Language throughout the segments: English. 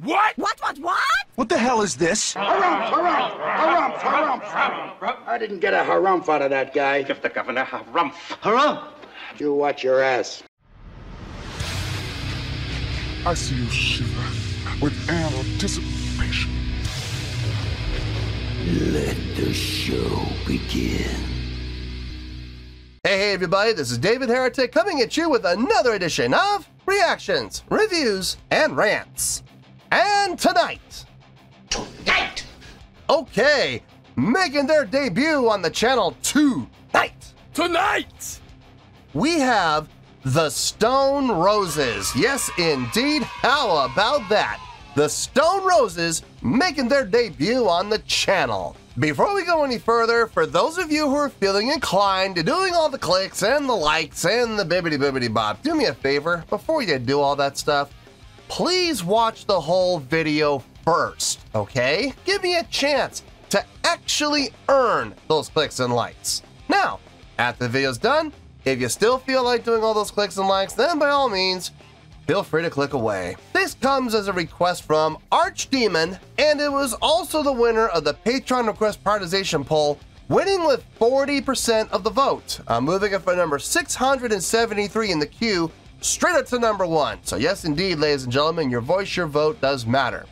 What? What? What the hell is this? Harumph. I didn't get a harumph out of that guy. Give the governor harumph. Harumph? You watch your ass. I see you shiver with anticipation. Let the show begin. Hey everybody, this is David Heretic coming at you with another edition of Reactions, Reviews, and Rants. And tonight, okay, making their debut on the channel tonight, we have the Stone Roses. Yes, indeed. How about that? The Stone Roses making their debut on the channel. Before we go any further, for those of you who are feeling inclined to doing all the clicks and the likes and the bibbity bop, do me a favor, before you do all that stuff, please watch the whole video first, okay? Give me a chance to actually earn those clicks and likes. Now, after the video's done, if you still feel like doing all those clicks and likes, then by all means, feel free to click away. This comes as a request from Archdemon, and it was also the winner of the Patreon request prioritization poll, winning with 40% of the vote, moving it from number 673 in the queue straight up to number 1. So yes, indeed, ladies and gentlemen, your voice, your vote does matter.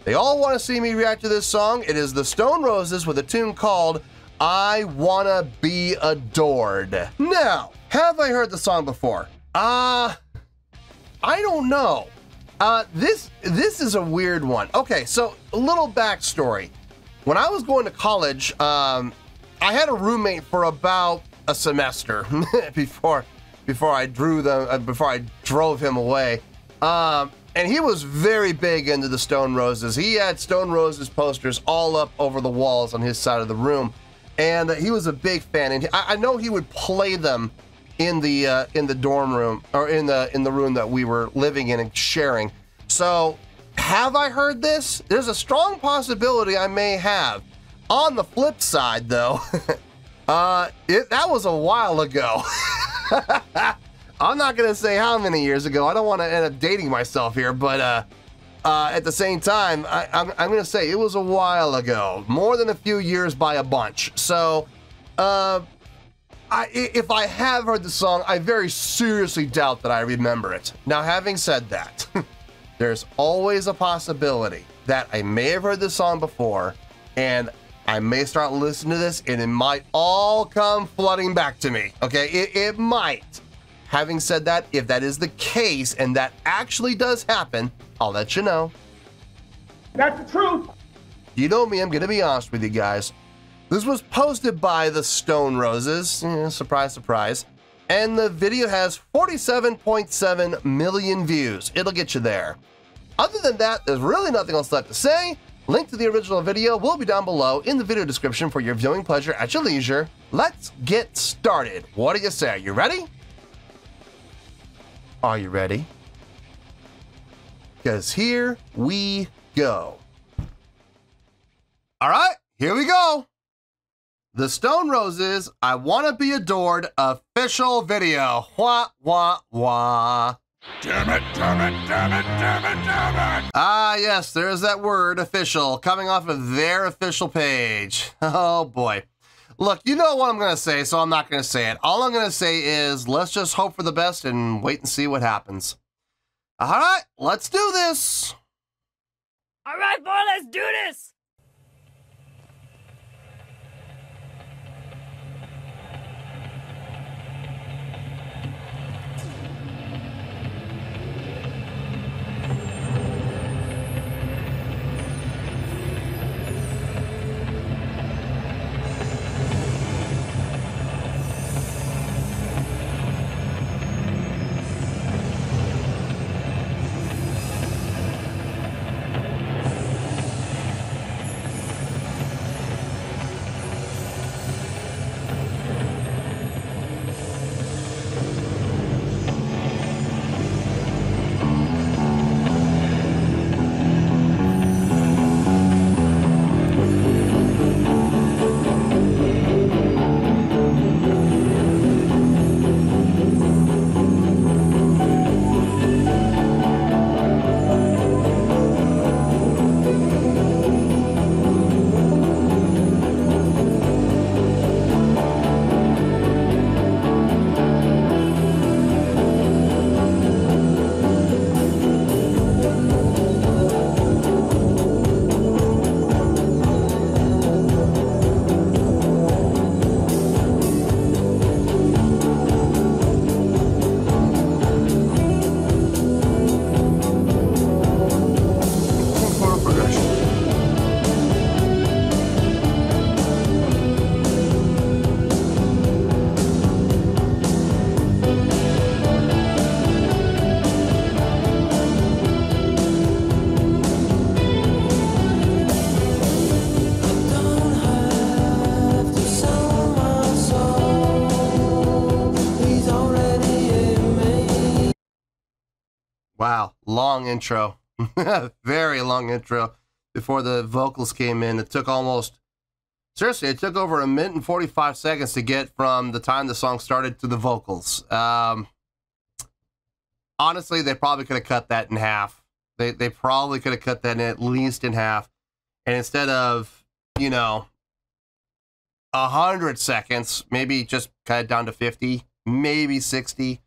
They all want to see me react to this song. It is the Stone Roses with a tune called I Wanna Be Adored. Now, have I heard the song before? I don't know. This is a weird one. Okay, so a little backstory. When I was going to college, I had a roommate for about a semester before I drove him away. And he was very big into the Stone Roses. He had Stone Roses posters all up over the walls on his side of the room, and he was a big fan. And I know he would play them in the dorm room, or in the room that we were living in and sharing. So, have I heard this? There's a strong possibility I may have. On the flip side, though, that was a while ago. I'm not gonna say how many years ago. I don't want to end up dating myself here, but at the same time, I'm gonna say it was a while ago, more than a few years by a bunch. So, if I have heard the song, I very seriously doubt that I remember it. Now, having said that, there's always a possibility that I may have heard this song before, and I may start listening to this, and it might all come flooding back to me. Okay, it might. Having said that, if that is the case, and that actually does happen, I'll let you know. That's the truth. You know me, I'm gonna be honest with you guys. This was posted by the Stone Roses, surprise, surprise, and the video has 47.7 million views. It'll get you there. Other than that, there's really nothing else left to say. Link to the original video will be down below in the video description for your viewing pleasure at your leisure. Let's get started. What do you say? Are you ready? Are you ready? Because here we go. All right, here we go. The Stone Roses, I Wanna Be Adored official video. Wah, wah, wah. Damn it, damn it, damn it, damn it, damn it! Ah, yes, there's that word, official, coming off of their official page. Oh, boy. Look, you know what I'm going to say, so I'm not going to say it. All I'm going to say is, let's just hope for the best and wait and see what happens. All right, let's do this. All right, boy, let's do this. long intro. Very long intro before the vocals came in. It took almost, seriously, it took over 1 minute and 45 seconds to get from the time the song started to the vocals. Honestly, they probably could have cut that in half. They probably could have cut that in at least in half. And instead of, you know, 100 seconds, maybe just cut it down to 50, maybe 60.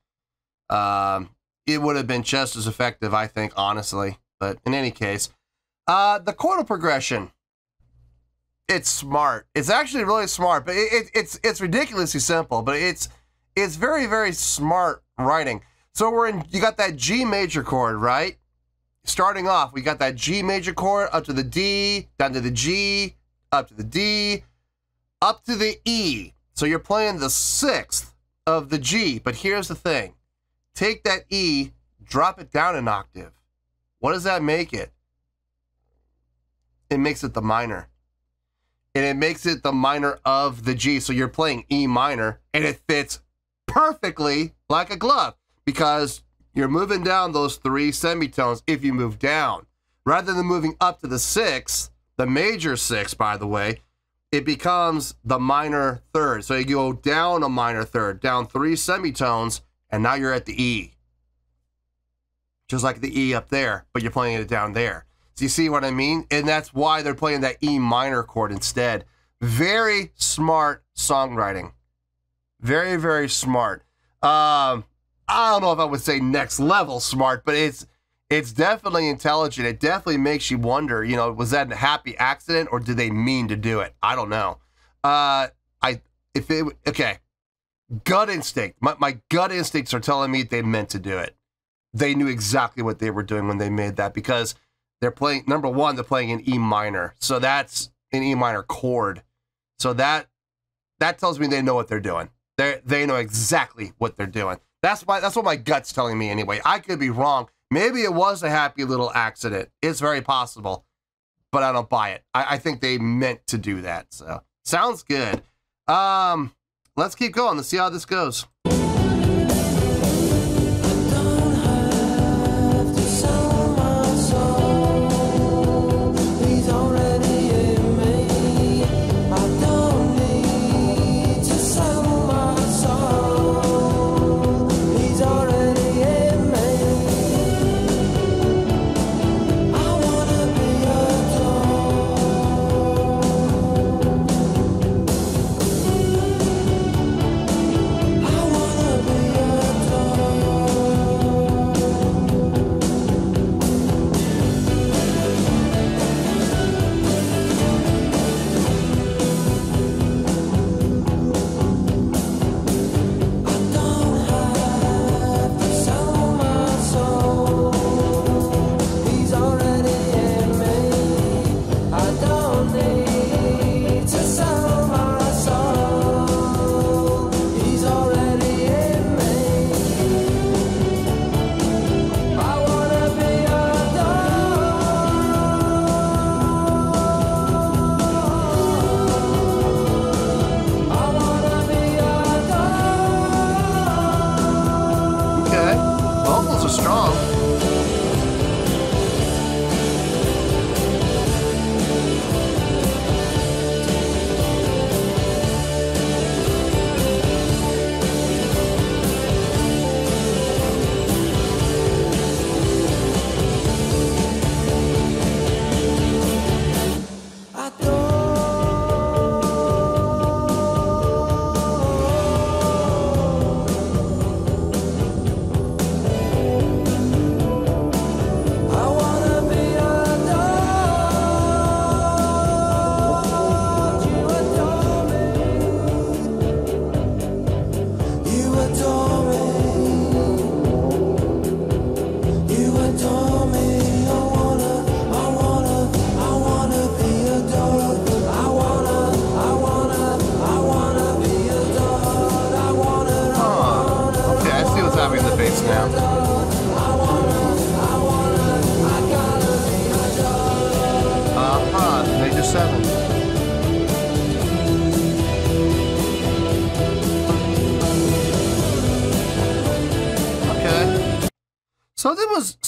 It would have been just as effective, I think, honestly. But in any case, the chordal progression, it's smart. It's actually really smart, but it's ridiculously simple. But it's very, very smart writing. So you got that G major chord, right? Starting off, we got that G major chord up to the D, down to the G, up to the D, up to the E. So you're playing the 6th of the G. But here's the thing. Take that E, drop it down an octave. What does that make it? It makes it the minor. And it makes it the minor of the G. So you're playing E minor, and it fits perfectly like a glove because you're moving down those 3 semitones if you move down. Rather than moving up to the 6th, the major 6, by the way, it becomes the minor 3rd. So you go down a minor 3rd, down 3 semitones, and now you're at the E. Just like the E up there, but you're playing it down there. So you see what I mean? And that's why they're playing that E minor chord instead. Very smart songwriting. Very, very smart. I don't know if I would say next level smart, but it's definitely intelligent. It definitely makes you wonder, you know, was that a happy accident or did they mean to do it? I don't know. Okay. Gut instinct. My gut instincts are telling me they meant to do it. They knew exactly what they were doing when they made that because they're playing, number one, they're playing in E minor. So that's an E minor chord. So that tells me they know what they're doing. They know exactly what they're doing. That's what my gut's telling me anyway. I could be wrong. Maybe it was a happy little accident. It's very possible, but I don't buy it. I think they meant to do that. So sounds good. Let's keep going. Let's see how this goes.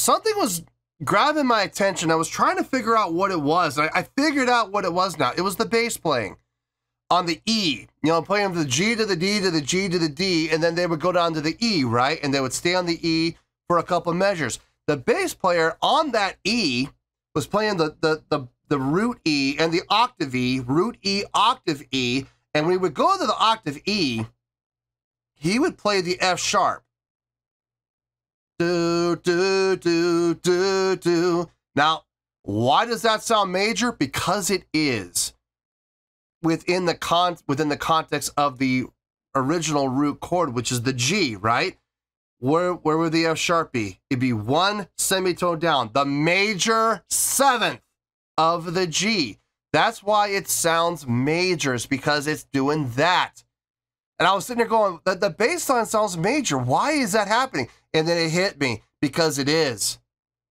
something was grabbing my attention. I was trying to figure out what it was. I figured out what it was now. It was the bass playing on the E, you know, playing from the G to the D to the G to the D, and then they would go down to the E, right? And they would stay on the E for a couple measures. The bass player on that E was playing the root E and the octave E, root E, octave E, and when we would go to the octave E, he would play the F sharp. Do, do, do, do, do. Now, why does that sound major? Because it is. Within the context of the original root chord, which is the G, right? Where would the F sharp be? It'd be one semitone down, the major seventh of the G. That's why it sounds major, is because it's doing that. And I was sitting there going, the bass line sounds major. Why is that happening? And then it hit me, because it is.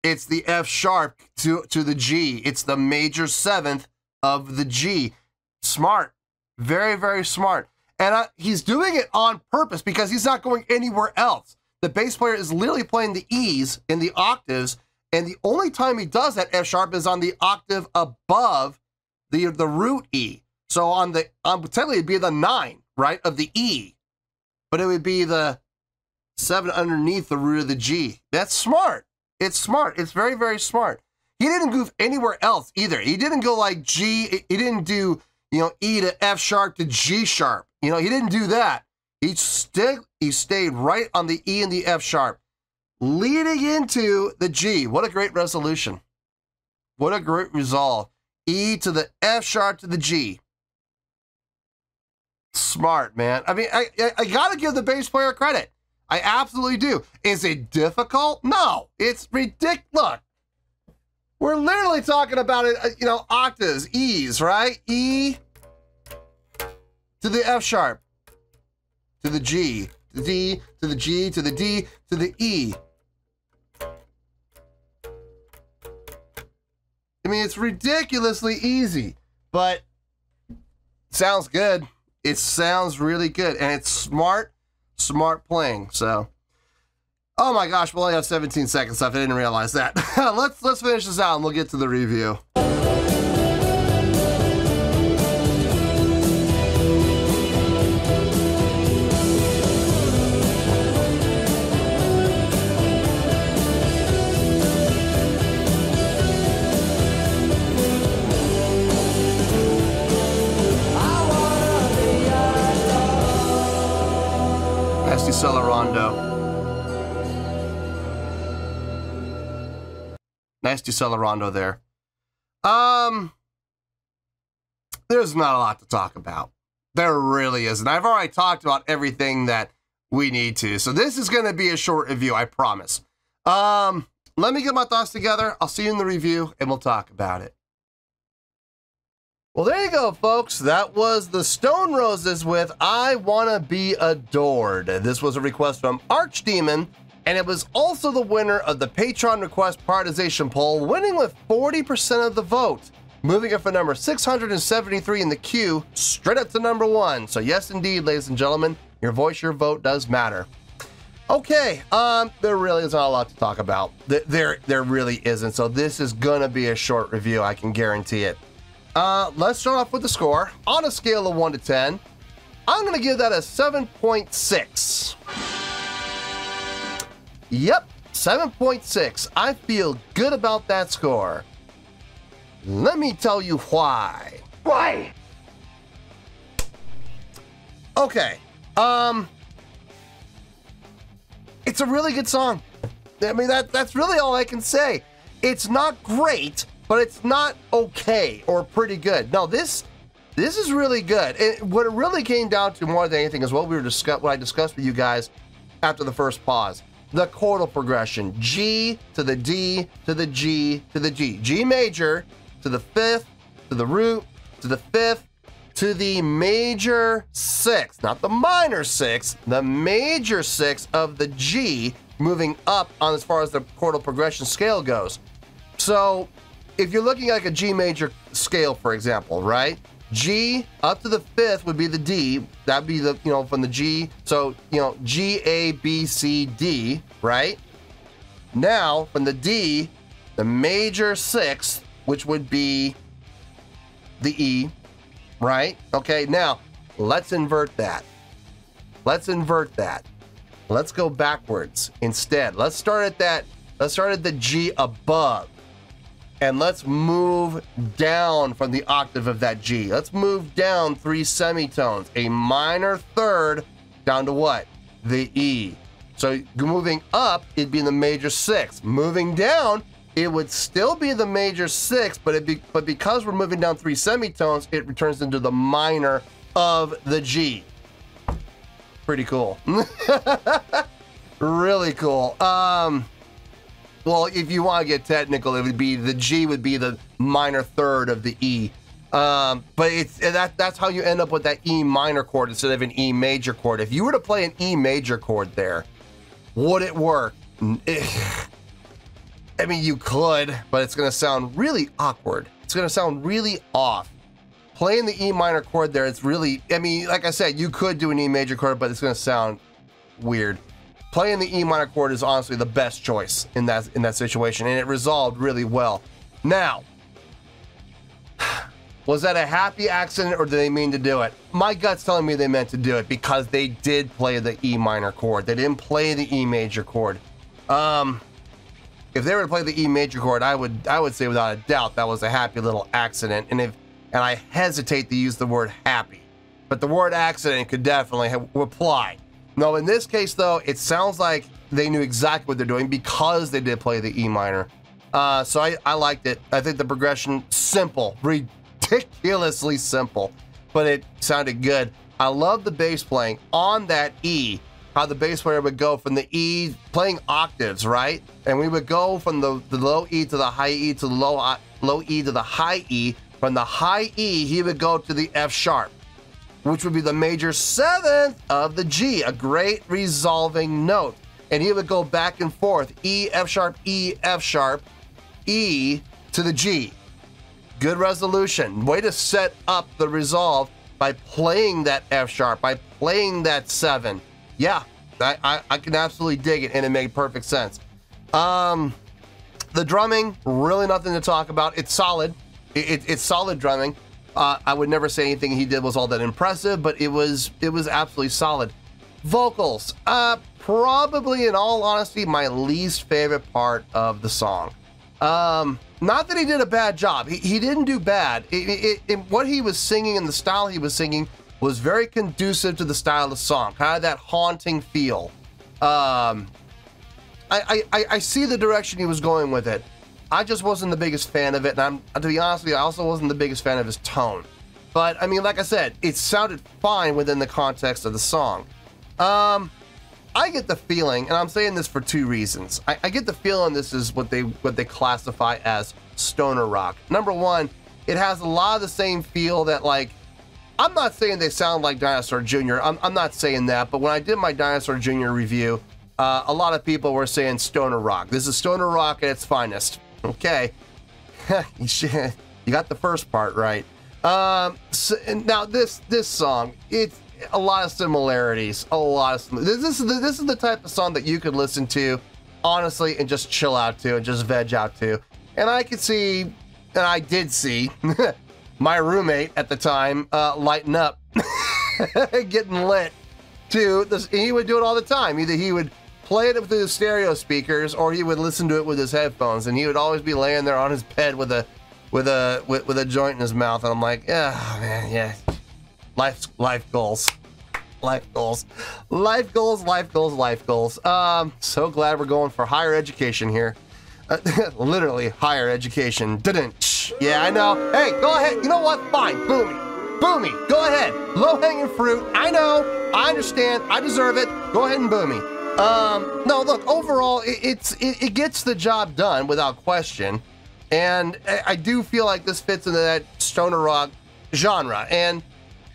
It's the F sharp to the G. It's the major seventh of the G. Smart, very, very smart. And he's doing it on purpose because he's not going anywhere else. The bass player is literally playing the E's in the octaves, and the only time he does that F sharp is on the octave above the root E. So on technically it'd be the 9, right, of the E, but it would be the 7 underneath the root of the G. That's smart. It's smart. It's very, very smart. He didn't goof anywhere else either. He didn't go like G. He didn't do, you know, E to F sharp to G sharp. You know, he didn't do that. He stayed right on the E and the F sharp, leading into the G. What a great resolution. What a great resolve. E to the F sharp to the G. Smart, man. I mean, I got to give the bass player credit. I absolutely do. Is it difficult? No, it's ridiculous. Look, we're literally talking about it, you know, octaves, E's, right? E to the F sharp, to the G, to the D, to the G, to the D, to the E. I mean, it's ridiculously easy, but it sounds good. It sounds really good, and it's smart playing. So, oh my gosh, we only have 17 seconds left. I didn't realize that. let's finish this out, and we'll get to the review. Nice Decelerando there. There's not a lot to talk about. There really isn't. I've already talked about everything that we need to. So this is going to be a short review, I promise. Let me get my thoughts together. I'll see you in the review, and we'll talk about it. Well, there you go, folks. That was the Stone Roses with I Wanna Be Adored. This was a request from Archdemon, and it was also the winner of the Patreon request prioritization poll, winning with 40% of the vote, moving it from number 673 in the queue straight up to number 1. So yes, indeed, ladies and gentlemen, your voice, your vote does matter. Okay, there really isn't a lot to talk about. There really isn't. So this is gonna be a short review, I can guarantee it. Let's start off with the score. On a scale of 1 to 10, I'm gonna give that a 7.6. Yep, 7.6. I feel good about that score. Let me tell you why. Why? Okay, it's a really good song. I mean, that's really all I can say. It's not great, but it's not okay or pretty good. No, this is really good. What it really came down to more than anything is what I discussed with you guys after the first pause. The chordal progression, G to the D to the G to the G. G major to the 5th, to the root, to the 5th, to the major 6th, not the minor 6th, the major 6th of the G, moving up on as far as the chordal progression scale goes. So if you're looking at like a G major scale, for example, right? G up to the 5th would be the D. That'd be the, you know, from the G. So, you know, G, A, B, C, D, right? Now, from the D, the major sixth, which would be the E, right? Okay, now, let's invert that. Let's invert that. Let's go backwards instead. Let's start at the G above. And let's move down from the octave of that G. Let's move down 3 semitones. A minor third down to what? The E. So moving up, it'd be in the major sixth. Moving down, it would still be the major sixth, but because we're moving down 3 semitones, it returns into the minor of the G. Pretty cool. Really cool. Well, if you want to get technical, it would be the G would be the minor third of the E. But that's how you end up with that E minor chord instead of an E major chord. If you were to play an E major chord there, would it work? I mean, you could, but it's going to sound really awkward. It's going to sound really off. Playing the E minor chord there, it's really, I mean, like I said, you could do an E major chord, but it's going to sound weird. Playing the E minor chord is honestly the best choice in that situation, and it resolved really well. Now, was that a happy accident or did they mean to do it? My gut's telling me they meant to do it because they did play the E minor chord. They didn't play the E major chord. If they were to play the E major chord, I would say without a doubt that was a happy little accident. And I hesitate to use the word happy, but the word accident could definitely apply. No, in this case, though, it sounds like they knew exactly what they're doing because they did play the E minor. So I liked it. I think the progression, simple, ridiculously simple, but it sounded good. I love the bass playing on that E, how the bass player would go from the E, playing octaves, right? And we would go from the low E to the high E to the low E to the high E. From the high E, he would go to the F sharp, which would be the major seventh of the G, a great resolving note. And he would go back and forth, E, F sharp, E, F sharp, E to the G. Good resolution. Way to set up the resolve by playing that F sharp, by playing that 7. Yeah, I can absolutely dig it, and it made perfect sense. The drumming, really nothing to talk about. It's solid. It's solid drumming. I would never say anything he did was all that impressive, but it was absolutely solid. Vocals, probably in all honesty, my least favorite part of the song. Not that he did a bad job. He didn't do bad. What he was singing and the style he was singing was very conducive to the style of the song, kind of that haunting feel. I see the direction he was going with it. I just wasn't the biggest fan of it, and to be honest with you, I also wasn't the biggest fan of his tone. But, I mean, like I said, it sounded fine within the context of the song. I get the feeling, and I'm saying this for 2 reasons. I get the feeling this is what they classify as stoner rock. Number one, it has a lot of the same feel that, like, I'm not saying they sound like Dinosaur Jr. I'm not saying that, but when I did my Dinosaur Jr. review, a lot of people were saying stoner rock. This is stoner rock at its finest. Okay, you got the first part right. So, now this song, it's a lot of similarities. This is the type of song that you could listen to honestly and just chill out to and just veg out to. And I could see, and I did see, my roommate at the time lighten up, getting lit to this. He would do it all the time. Either he would play it through the stereo speakers, or he would listen to it with his headphones, and he would always be laying there on his bed with a joint in his mouth. And I'm like, oh man, yeah, life goals. So glad we're going for higher education here. Literally higher education. Yeah, I know. Hey, go ahead. You know what? Fine. Boo me. Go ahead. Low-hanging fruit. I know. I understand. I deserve it. Go ahead and boo me. No, look, overall, it gets the job done without question. And I do feel like this fits into that stoner rock genre. And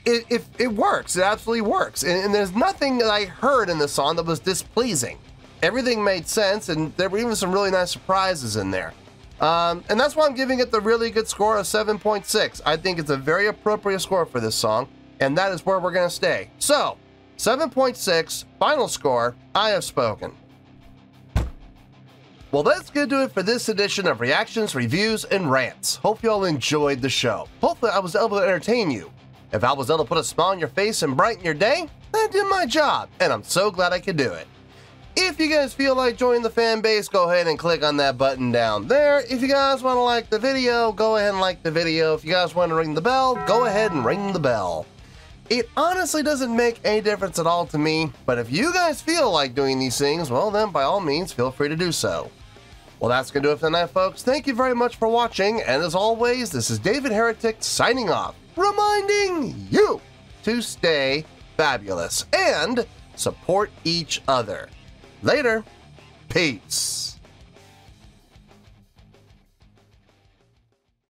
it works. It absolutely works. And there's nothing that I heard in the song that was displeasing. Everything made sense, and there were even some really nice surprises in there. And that's why I'm giving it the really good score of 7.6. I think it's a very appropriate score for this song, and that is where we're going to stay. So, 7.6, final score, I have spoken. Well, that's going to do it for this edition of Reactions, Reviews, and Rants. Hope you all enjoyed the show. Hopefully I was able to entertain you. If I was able to put a smile on your face and brighten your day, I did my job, and I'm so glad I could do it. If you guys feel like joining the fan base, go ahead and click on that button down there. If you guys want to like the video, go ahead and like the video. If you guys want to ring the bell, go ahead and ring the bell. It honestly doesn't make any difference at all to me, but if you guys feel like doing these things, well then by all means feel free to do so. Well, that's going to do it for tonight, folks. Thank you very much for watching, and as always, this is David Heretic signing off, reminding you to stay fabulous and support each other. Later. Peace.